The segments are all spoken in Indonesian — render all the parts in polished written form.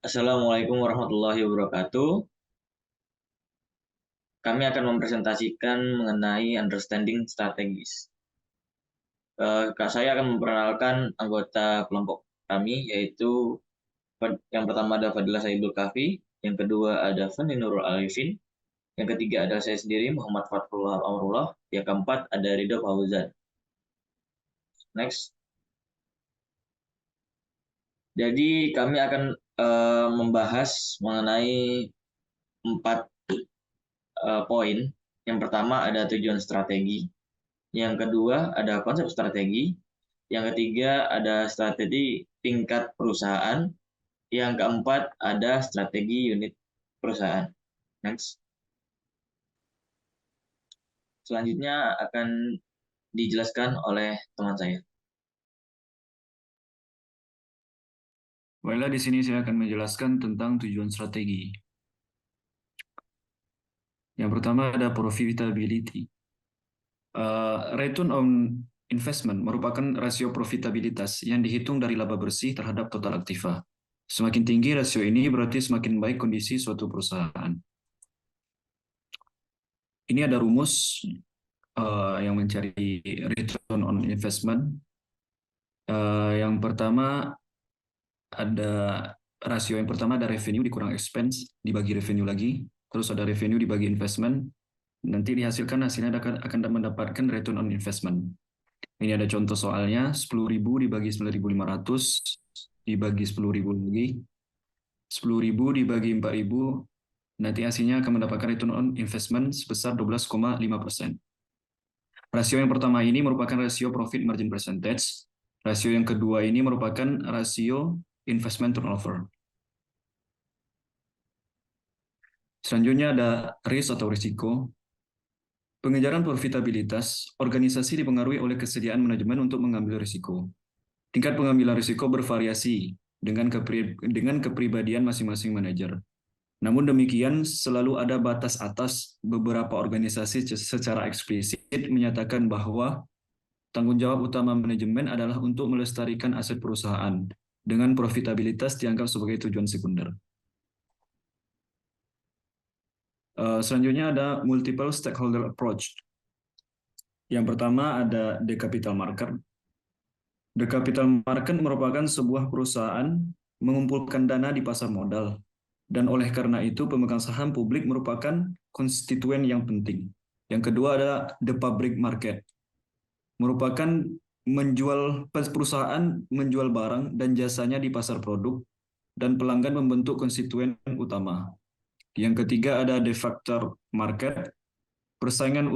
Assalamualaikum warahmatullahi wabarakatuh. Kami akan mempresentasikan mengenai understanding strategis. Saya akan memperkenalkan anggota kelompok kami, yaitu yang pertama ada Fadilah Saibul Kafi, yang kedua ada Fani Nurul Arifin, yang ketiga ada saya sendiri Muhammad Fathullah Amrullah, yang keempat ada Ridho Fauzan. Next. Jadi kami akan membahas mengenai 4 poin. Yang pertama ada tujuan strategi. Yang kedua ada konsep strategi. Yang ketiga ada strategi tingkat perusahaan. Yang keempat ada strategi unit perusahaan. Next. Selanjutnya akan dijelaskan oleh teman saya. Baiklah, di sini saya akan menjelaskan tentang tujuan strategi. Yang pertama ada profitability. Return on investment merupakan rasio profitabilitas yang dihitung dari laba bersih terhadap total aktiva. Semakin tinggi rasio ini berarti semakin baik kondisi suatu perusahaan. Ini ada rumus yang mencari return on investment. Yang pertama ada rasio yang pertama ada revenue dikurang expense dibagi revenue lagi, terus ada revenue dibagi investment, nanti dihasilkan hasilnya akan mendapatkan return on investment. Ini ada contoh soalnya, 10.000 dibagi 9.500 dibagi 10.000 lagi, 10.000 dibagi 4.000, nanti hasilnya akan mendapatkan return on investment sebesar 12,5%. Rasio yang pertama ini merupakan rasio profit margin percentage. Rasio yang kedua ini merupakan rasio investment turnover. Selanjutnya ada risk atau risiko. Pengejaran profitabilitas, organisasi dipengaruhi oleh kesediaan manajemen untuk mengambil risiko. Tingkat pengambilan risiko bervariasi dengan kepribadian masing-masing manajer. Namun demikian, selalu ada batas atas. Beberapa organisasi secara eksplisit menyatakan bahwa tanggung jawab utama manajemen adalah untuk melestarikan aset perusahaan, dengan profitabilitas dianggap sebagai tujuan sekunder. Selanjutnya ada multiple stakeholder approach. Yang pertama ada the capital market. The capital market merupakan sebuah perusahaan mengumpulkan dana di pasar modal. Dan oleh karena itu pemegang saham publik merupakan konstituen yang penting. Yang kedua ada the public market. Merupakan perusahaan menjual barang dan jasanya di pasar produk dan pelanggan membentuk konstituen utama. Yang ketiga ada the factor market. Persaingan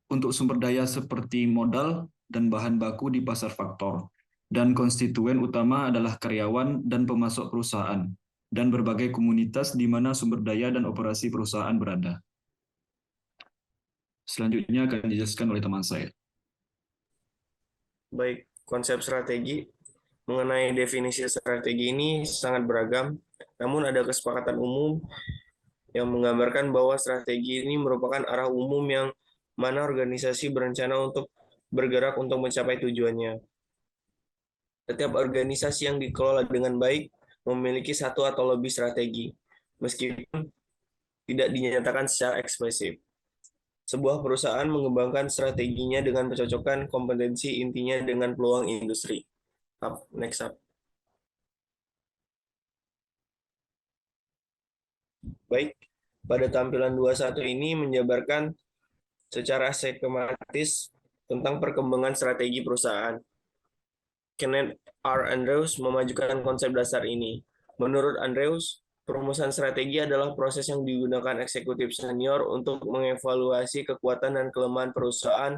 untuk sumber daya seperti modal dan bahan baku di pasar faktor. Dan konstituen utama adalah karyawan dan pemasok perusahaan dan berbagai komunitas di mana sumber daya dan operasi perusahaan berada. Selanjutnya akan dijelaskan oleh teman saya. Baik, konsep strategi. Mengenai definisi strategi ini sangat beragam, namun ada kesepakatan umum yang menggambarkan bahwa strategi ini merupakan arah umum yang mana organisasi berencana untuk bergerak untuk mencapai tujuannya. Setiap organisasi yang dikelola dengan baik memiliki satu atau lebih strategi, meskipun tidak dinyatakan secara eksplisit. Sebuah perusahaan mengembangkan strateginya dengan mencocokkan kompetensi intinya dengan peluang industri. Next up. Baik, pada tampilan 21 ini menjabarkan secara skematis tentang perkembangan strategi perusahaan. Kenneth R. Andrews memajukan konsep dasar ini. Menurut Andrews, perumusan strategi adalah proses yang digunakan eksekutif senior untuk mengevaluasi kekuatan dan kelemahan perusahaan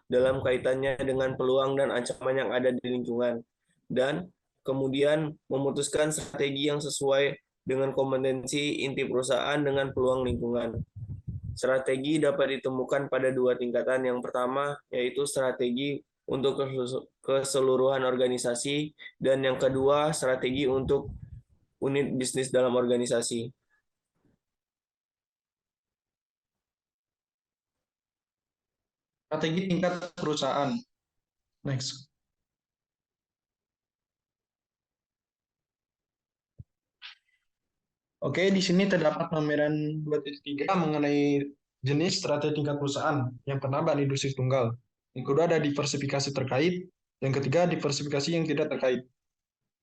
dalam kaitannya dengan peluang dan ancaman yang ada di lingkungan, dan kemudian memutuskan strategi yang sesuai dengan kompetensi inti perusahaan dengan peluang lingkungan. Strategi dapat ditemukan pada dua tingkatan. Yang pertama yaitu strategi untuk keseluruhan organisasi, dan yang kedua strategi untuk unit bisnis dalam organisasi. Strategi tingkat perusahaan. Next. Oke, di sini terdapat pameran 2.3 mengenai jenis strategi tingkat perusahaan. Yang pertama ada industri tunggal. Yang kedua ada diversifikasi terkait. Yang ketiga diversifikasi yang tidak terkait.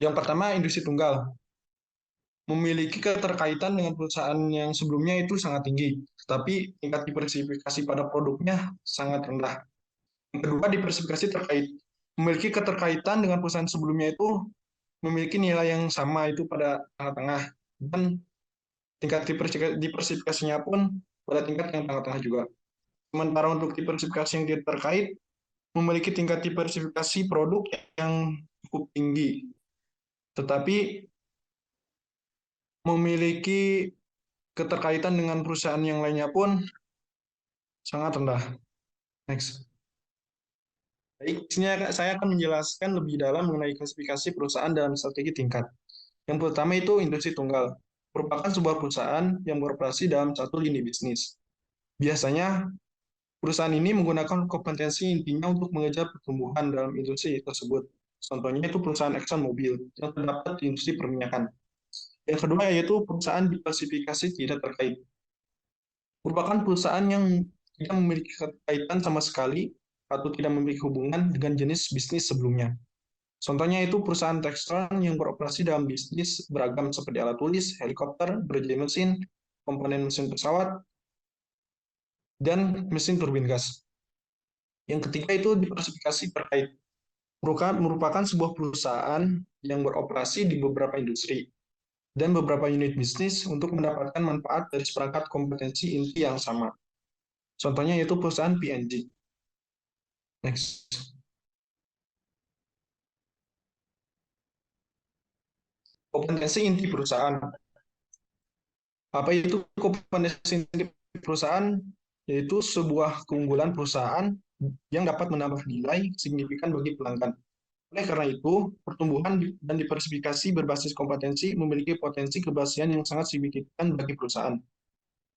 Yang pertama industri tunggal. Memiliki keterkaitan dengan perusahaan yang sebelumnya itu sangat tinggi, tetapi tingkat diversifikasi pada produknya sangat rendah. Yang kedua diversifikasi terkait. Memiliki keterkaitan dengan perusahaan sebelumnya itu memiliki nilai yang sama itu pada tengah-tengah. Dan tingkat diversifikasinya pun pada tingkat yang tengah-tengah juga. Sementara untuk diversifikasi yang tidak terkait, memiliki tingkat diversifikasi produk yang cukup tinggi, tetapi memiliki keterkaitan dengan perusahaan yang lainnya pun sangat rendah. Next. Baik, di sini saya akan menjelaskan lebih dalam mengenai klasifikasi perusahaan dalam strategi tingkat. Yang pertama itu industri tunggal, merupakan sebuah perusahaan yang beroperasi dalam satu lini bisnis. Biasanya perusahaan ini menggunakan kompetensi intinya untuk mengejar pertumbuhan dalam industri tersebut. Contohnya itu perusahaan ExxonMobil yang terdapat di industri perminyakan. Yang kedua yaitu perusahaan diversifikasi tidak terkait. Merupakan perusahaan yang tidak memiliki kaitan sama sekali atau tidak memiliki hubungan dengan jenis bisnis sebelumnya. Contohnya itu perusahaan Textron yang beroperasi dalam bisnis beragam seperti alat tulis, helikopter, berjaya mesin, komponen mesin pesawat, dan mesin turbin gas. Yang ketiga itu diversifikasi terkait. Merupakan sebuah perusahaan yang beroperasi di beberapa industri dan beberapa unit bisnis untuk mendapatkan manfaat dari seperangkat kompetensi inti yang sama. Contohnya yaitu perusahaan PNG. Next. Kompetensi inti perusahaan. Apa itu kompetensi inti perusahaan? Yaitu sebuah keunggulan perusahaan yang dapat menambah nilai signifikan bagi pelanggan. Oleh karena itu, pertumbuhan dan diversifikasi berbasis kompetensi memiliki potensi keberhasilan yang sangat signifikan bagi perusahaan.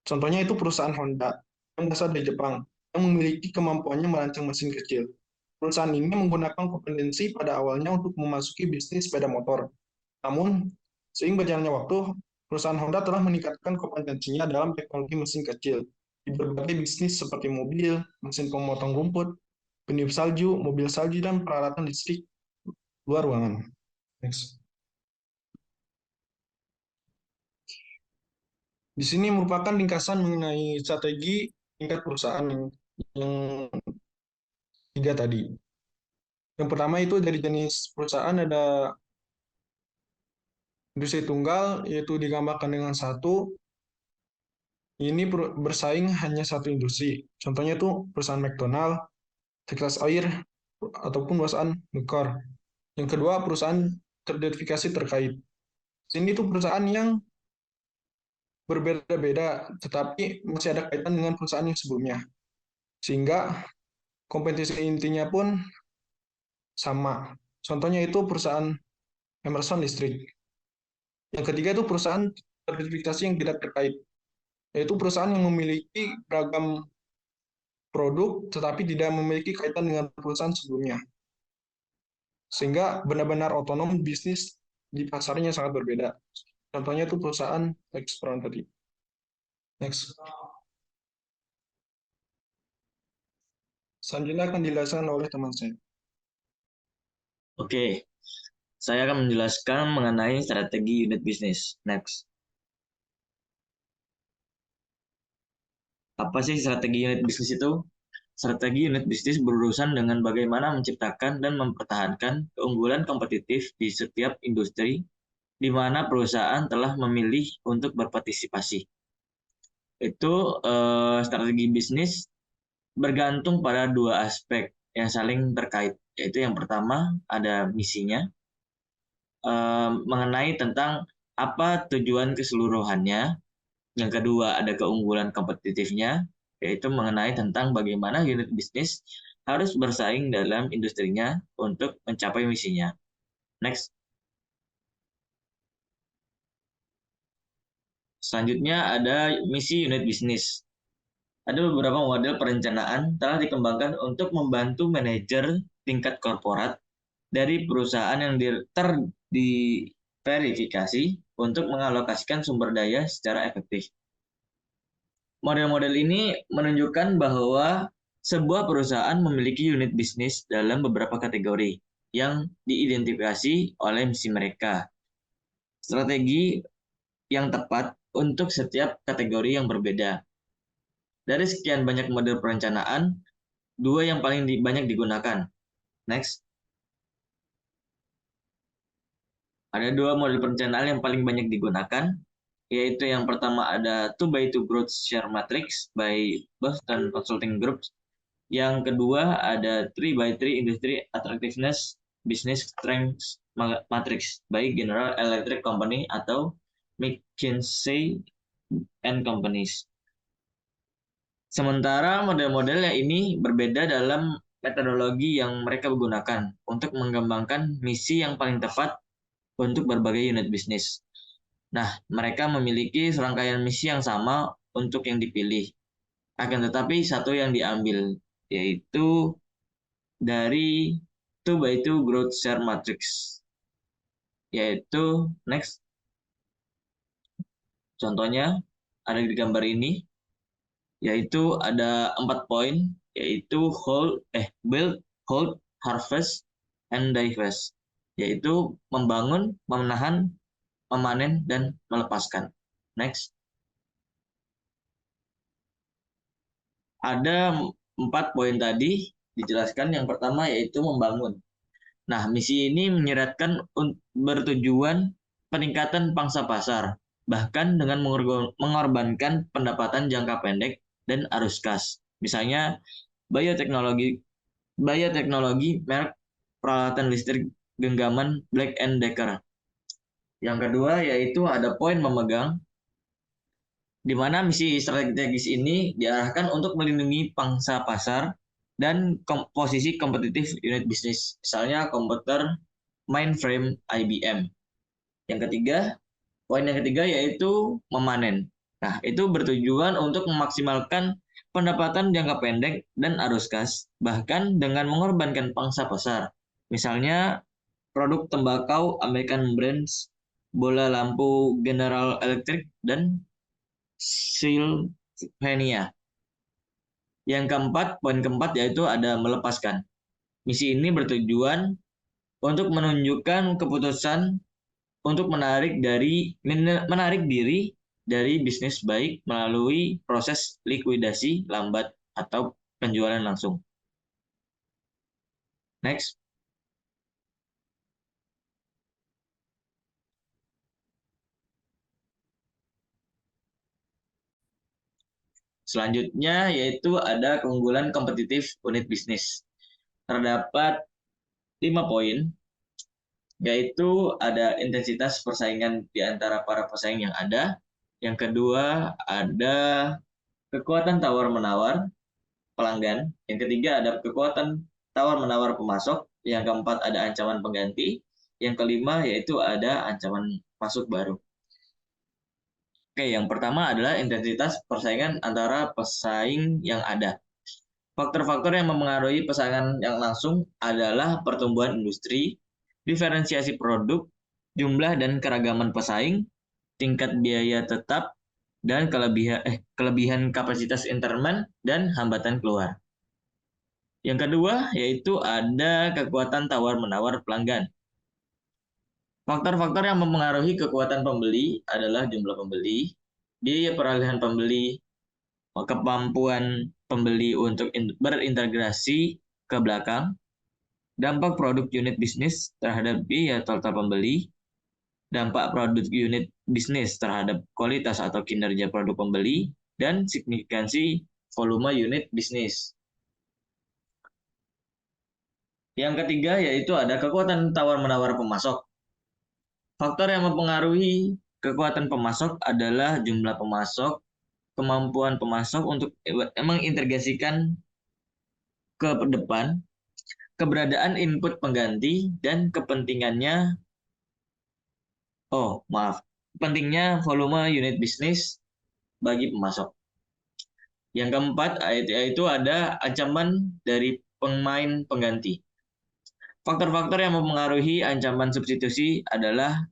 Contohnya itu perusahaan Honda yang berasal dari Jepang, yang memiliki kemampuannya merancang mesin kecil. Perusahaan ini menggunakan kompetensi pada awalnya untuk memasuki bisnis sepeda motor. Namun, seiring berjalannya waktu, perusahaan Honda telah meningkatkan kompetensinya dalam teknologi mesin kecil di berbagai bisnis seperti mobil, mesin pemotong rumput, peniup salju, mobil salju, dan peralatan listrik luar ruangan. Next. Di sini merupakan ringkasan mengenai strategi tingkat perusahaan yang tiga tadi. Yang pertama itu dari jenis perusahaan ada industri tunggal, yaitu digambarkan dengan satu. Ini bersaing hanya satu industri. Contohnya itu perusahaan McDonald, Texas Air, ataupun perusahaan Nucor. Yang kedua, perusahaan teridentifikasi terkait. Ini tuh perusahaan yang berbeda-beda, tetapi masih ada kaitan dengan perusahaan yang sebelumnya. Sehingga kompetisi intinya pun sama. Contohnya itu perusahaan Emerson Listrik. Yang ketiga itu perusahaan teridentifikasi yang tidak terkait, yaitu perusahaan yang memiliki beragam produk tetapi tidak memiliki kaitan dengan perusahaan sebelumnya. Sehingga benar-benar otonom bisnis di pasarnya sangat berbeda. Contohnya itu perusahaan Textron tadi. Next. Selanjutnya akan dijelaskan oleh teman saya. Oke, saya akan menjelaskan mengenai strategi unit bisnis. Next. Apa sih strategi unit bisnis itu? Strategi unit bisnis berurusan dengan bagaimana menciptakan dan mempertahankan keunggulan kompetitif di setiap industri di mana perusahaan telah memilih untuk berpartisipasi. Itu strategi bisnis bergantung pada dua aspek yang saling terkait, yaitu yang pertama ada misinya, mengenai tentang apa tujuan keseluruhannya. Yang kedua ada keunggulan kompetitifnya, yaitu mengenai tentang bagaimana unit bisnis harus bersaing dalam industrinya untuk mencapai misinya. Next. Selanjutnya ada misi unit bisnis. Ada beberapa model perencanaan telah dikembangkan untuk membantu manajer tingkat korporat dari perusahaan yang terverifikasi untuk mengalokasikan sumber daya secara efektif. Model-model ini menunjukkan bahwa sebuah perusahaan memiliki unit bisnis dalam beberapa kategori yang diidentifikasi oleh misi mereka. Strategi yang tepat untuk setiap kategori yang berbeda. Dari sekian banyak model perencanaan, 2 yang paling banyak digunakan. Next. Ada 2 model perencanaan yang paling banyak digunakan, yaitu yang pertama ada 2x2 Growth Share Matrix by Boston Consulting Group. Yang kedua ada 3x3 Industry Attractiveness Business Strength Matrix by General Electric Company atau McKinsey and Companies. Sementara model-modelnya ini berbeda dalam metodologi yang mereka gunakan untuk mengembangkan misi yang paling tepat untuk berbagai unit bisnis. Nah, mereka memiliki serangkaian misi yang sama untuk yang dipilih. Akan tetapi satu yang diambil, yaitu dari 2x2 Growth Share Matrix. Yaitu, next. Contohnya, ada di gambar ini. Yaitu ada 4 poin, yaitu build, hold, harvest, and divest. Yaitu membangun, menahan, memanen, dan melepaskan. Next. Ada 4 poin tadi dijelaskan. Yang pertama yaitu membangun. Nah, misi ini menyeratkan bertujuan peningkatan pangsa pasar, bahkan dengan mengorbankan pendapatan jangka pendek dan arus kas. Misalnya, bioteknologi merek peralatan listrik genggaman Black & Decker. Yang kedua yaitu ada poin memegang, di mana misi strategis ini diarahkan untuk melindungi pangsa pasar dan posisi kompetitif unit bisnis, misalnya komputer mainframe IBM. Poin yang ketiga yaitu memanen. Nah, itu bertujuan untuk memaksimalkan pendapatan jangka pendek dan arus kas, bahkan dengan mengorbankan pangsa pasar. Misalnya, produk tembakau American Brands, bola lampu General Electric, dan Sylvania. Poin keempat yaitu ada melepaskan. Misi ini bertujuan untuk menunjukkan keputusan untuk menarik diri dari bisnis baik melalui proses likuidasi lambat atau penjualan langsung. Next. Selanjutnya yaitu ada keunggulan kompetitif unit bisnis. Terdapat 5 poin, yaitu ada intensitas persaingan di antara para pesaing yang ada. Yang kedua ada kekuatan tawar-menawar pelanggan. Yang ketiga ada kekuatan tawar-menawar pemasok. Yang keempat ada ancaman pengganti. Yang kelima yaitu ada ancaman masuk baru. Oke, yang pertama adalah intensitas persaingan antara pesaing yang ada. Faktor-faktor yang mempengaruhi persaingan yang langsung adalah pertumbuhan industri, diferensiasi produk, jumlah dan keragaman pesaing, tingkat biaya tetap, dan kelebihan kapasitas internal dan hambatan keluar. Yang kedua yaitu ada kekuatan tawar-menawar pelanggan. Faktor-faktor yang mempengaruhi kekuatan pembeli adalah jumlah pembeli, biaya peralihan pembeli, kemampuan pembeli untuk berintegrasi ke belakang, dampak produk unit bisnis terhadap biaya total pembeli, dampak produk unit bisnis terhadap kualitas atau kinerja produk pembeli, dan signifikansi volume unit bisnis. Yang ketiga yaitu ada kekuatan tawar-menawar pemasok. Faktor yang mempengaruhi kekuatan pemasok adalah jumlah pemasok, kemampuan pemasok untuk mengintegrasikan ke depan, keberadaan input pengganti, dan pentingnya volume unit bisnis bagi pemasok. Yang keempat yaitu ada ancaman dari pemain pengganti. Faktor-faktor yang mempengaruhi ancaman substitusi adalah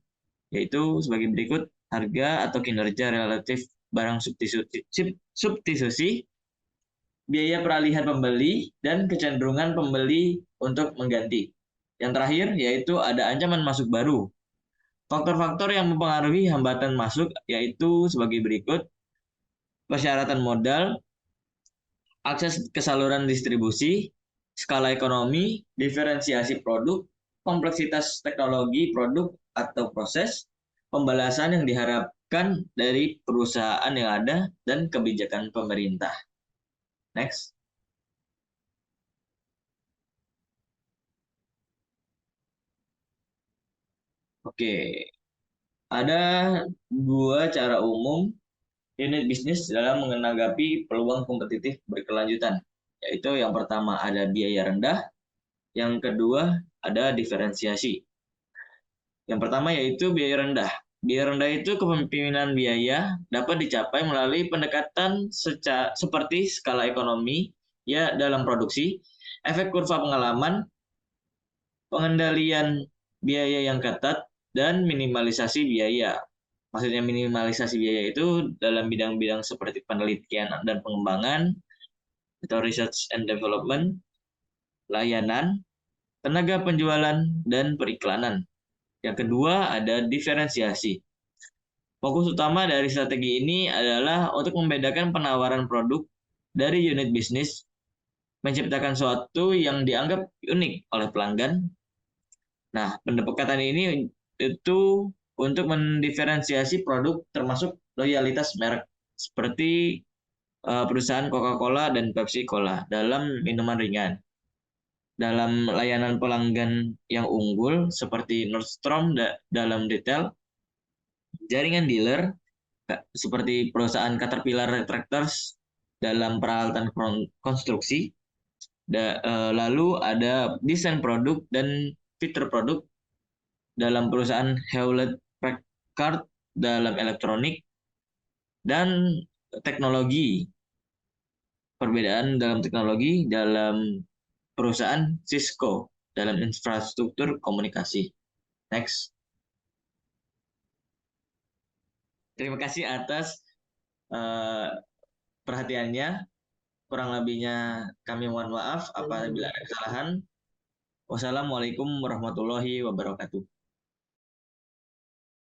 yaitu sebagai berikut: harga atau kinerja relatif barang substitusi, biaya peralihan pembeli, dan kecenderungan pembeli untuk mengganti. Yang terakhir yaitu ada ancaman masuk baru. Faktor-faktor yang mempengaruhi hambatan masuk yaitu sebagai berikut: persyaratan modal, akses ke saluran distribusi, skala ekonomi, diferensiasi produk, kompleksitas teknologi produk atau proses, pembalasan yang diharapkan dari perusahaan yang ada, dan kebijakan pemerintah. Next. Oke, ada dua cara umum unit bisnis dalam menanggapi peluang kompetitif berkelanjutan, yaitu yang pertama ada biaya rendah, yang kedua ada diferensiasi. Yang pertama yaitu biaya rendah. Biaya rendah itu kepemimpinan biaya dapat dicapai melalui pendekatan seperti skala ekonomi ya dalam produksi, efek kurva pengalaman, pengendalian biaya yang ketat, dan minimalisasi biaya. Maksudnya minimalisasi biaya itu dalam bidang-bidang seperti penelitian dan pengembangan, atau research and development, layanan, tenaga penjualan, dan periklanan. Yang kedua ada diferensiasi. Fokus utama dari strategi ini adalah untuk membedakan penawaran produk dari unit bisnis, menciptakan sesuatu yang dianggap unik oleh pelanggan. Nah, pendekatan ini itu untuk mendiferensiasi produk termasuk loyalitas merek seperti perusahaan Coca-Cola dan Pepsi Cola dalam minuman ringan. Dalam layanan pelanggan yang unggul seperti Nordstrom dalam detail, jaringan dealer seperti perusahaan Caterpillar Tractors dalam peralatan konstruksi, lalu ada desain produk dan fitur produk dalam perusahaan Hewlett Packard dalam elektronik, dan teknologi. Perbedaan dalam teknologi dalam perusahaan Cisco dalam infrastruktur komunikasi. Next. Terima kasih atas perhatiannya. Kurang lebihnya kami mohon maaf apabila ada kesalahan. Wassalamualaikum warahmatullahi wabarakatuh.